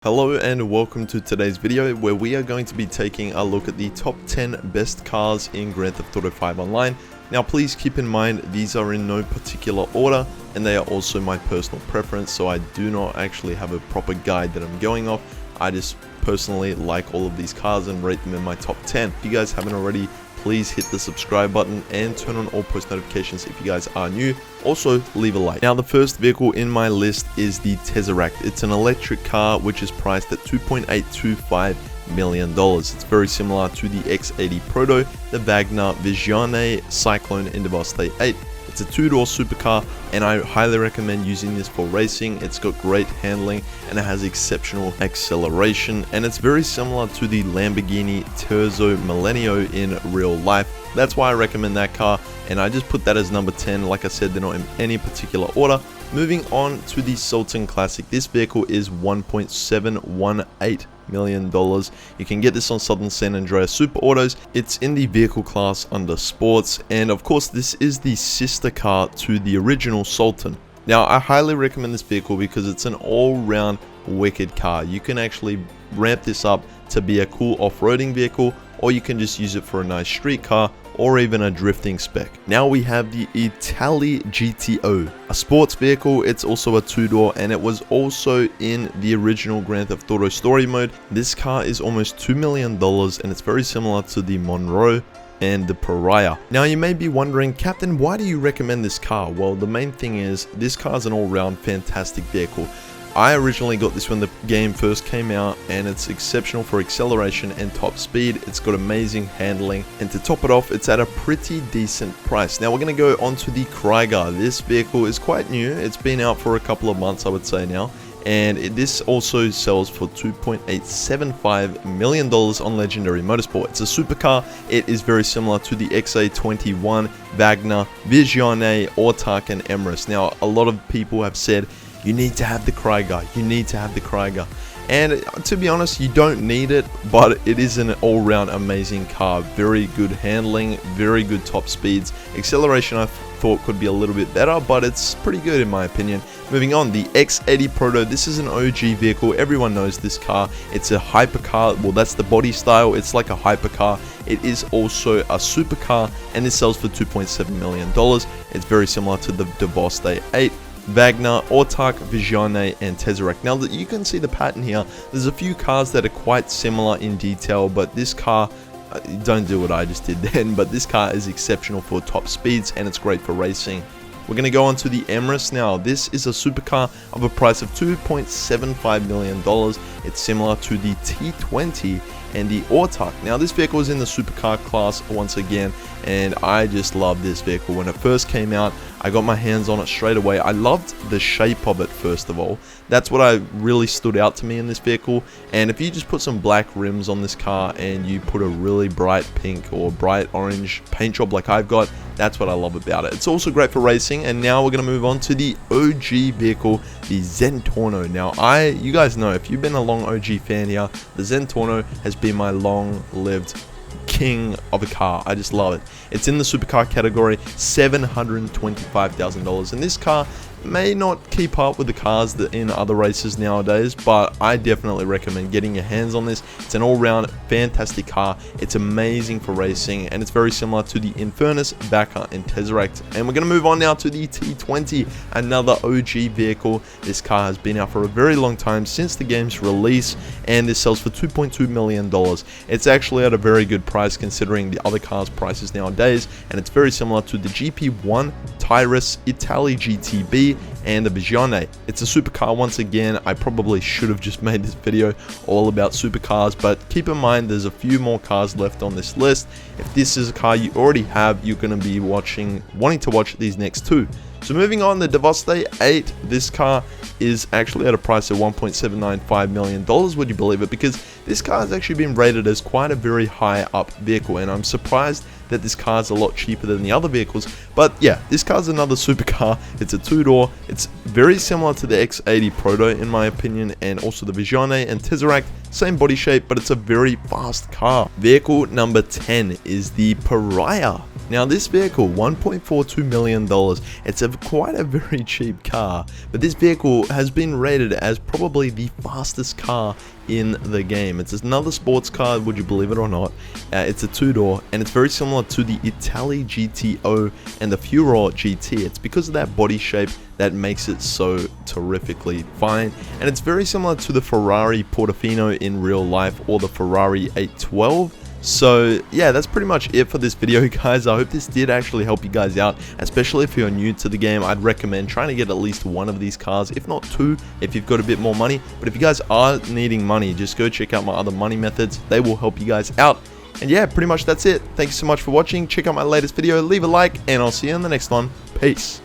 Hello and welcome to today's video where we are going to be taking a look at the top 10 best cars in Grand Theft Auto 5 Online. Now please keep in mind these are in no particular order and they are also my personal preference, so I do not actually have a proper guide that I'm going off. I just personally like all of these cars and rate them in my top 10. If you guys haven't already, please hit the subscribe button and turn on all post notifications if you guys are new. Also, leave a like. Now, the first vehicle in my list is the Tezeract. It's an electric car which is priced at $2.825 million. It's very similar to the X80 Proto, the Wagner, Vigiane, Cyclone, and Deveste Eight. It's a two-door supercar and I highly recommend using this for racing. It's got great handling and it has exceptional acceleration, and it's very similar to the Lamborghini Terzo Millennio in real life. That's why I recommend that car, and I just put that as number 10. Like I said, they're not in any particular order. Moving on to the Sultan Classic. This vehicle is $1.718 million. You can get this on Southern San Andreas Super Autos. It's in the vehicle class under sports, and of course this is the sister car to the original Sultan. Now I highly recommend this vehicle because it's an all-round wicked car. You can actually ramp this up to be a cool off-roading vehicle, or you can just use it for a nice street car or even a drifting spec. Now we have the Itali GTO, a sports vehicle. It's also a two-door and it was also in the original Grand Theft Auto story mode. This car is almost $2 million and it's very similar to the Monroe and the Pariah. Now you may be wondering, Captain, why do you recommend this car? Well, the main thing is this car is an all-round fantastic vehicle. I originally got this when the game first came out, and it's exceptional for acceleration and top speed. It's got amazing handling, and to top it off, it's at a pretty decent price. Now we're going to go on to the Krieger. This vehicle is quite new. It's been out for a couple of months, I would say now, and this also sells for $2.875 million on Legendary Motorsport. It's a supercar. It is very similar to the XA21, Wagner, Vigiane, Autark, and Emerus. Now a lot of people have said, you need to have the Krieger, you need to have the Krieger. And to be honest, you don't need it, but it is an all-round amazing car. Very good handling, very good top speeds. Acceleration I thought could be a little bit better, but it's pretty good in my opinion. Moving on, the X80 Proto. This is an OG vehicle. Everyone knows this car. It's a hypercar. Well, that's the body style. It's like a hypercar. It is also a supercar, and this sells for $2.7 million. It's very similar to the Deveste Eight, Wagner, Autark, Vigiane, and Tezeract. Now that you can see the pattern here, there's a few cars that are quite similar in detail, but this car, don't do what I just did then, but this car is exceptional for top speeds and it's great for racing. We're going to go on to the Emerus now. This is a supercar of a price of $2.75 million. It's similar to the T20 and the Autark. Now this vehicle is in the supercar class once again, and I just love this vehicle. When it first came out, I got my hands on it straight away. I loved the shape of it first of all. That's what really stood out to me in this vehicle. And if you just put some black rims on this car and you put a really bright pink or bright orange paint job like I've got, that's what I love about it. It's also great for racing. And now we're going to move on to the OG vehicle, the Zentorno. Now you guys know, if you've been a long OG fan here, the Zentorno has been my long-lived king of a car. I just love it. It's in the supercar category, $725,000, and this car may not keep up with the cars that in other races nowadays, but I definitely recommend getting your hands on this. It's an all-round fantastic car. It's amazing for racing, and it's very similar to the Infernus, Backer, and Tezeract. And we're going to move on now to the T20, another OG vehicle. This car has been out for a very long time, since the game's release, and this sells for $2.2 million. It's actually at a very good price considering the other cars' prices nowadays, and it's very similar to the GP1, Tyrus, Itali GTO, and the Vigiane. It's a supercar once again. I probably should have just made this video all about supercars, but keep in mind there's a few more cars left on this list. If this is a car you already have, you're going to be wanting to watch these next two. So moving on, the Deveste Eight. This car is actually at a price of $1.795 million, would you believe it? Because this car has actually been rated as quite a very high up vehicle, and I'm surprised that this car is a lot cheaper than the other vehicles. But yeah, this car is another supercar. It's a two-door. It's very similar to the X80 Proto in my opinion, and also the Vigiane and Tezeract. Same body shape, but it's a very fast car. Vehicle number 10 is the Pariah. Now this vehicle, $1.42 million, it's quite a very cheap car, but this vehicle has been rated as probably the fastest car in the game. It's another sports car, would you believe it or not. It's a two-door, and it's very similar to the Itali GTO and the Furor GT. It's because of that body shape that makes it so terrifically fine, and it's very similar to the Ferrari Portofino in real life, or the Ferrari 812. So yeah, that's pretty much it for this video, guys. I hope this did actually help you guys out, especially if you're new to the game. I'd recommend trying to get at least one of these cars, if not two, if you've got a bit more money. But if you guys are needing money, just go check out my other money methods. They will help you guys out. And yeah, pretty much that's it. Thank you so much for watching. Check out my latest video, leave a like, and I'll see you in the next one. Peace.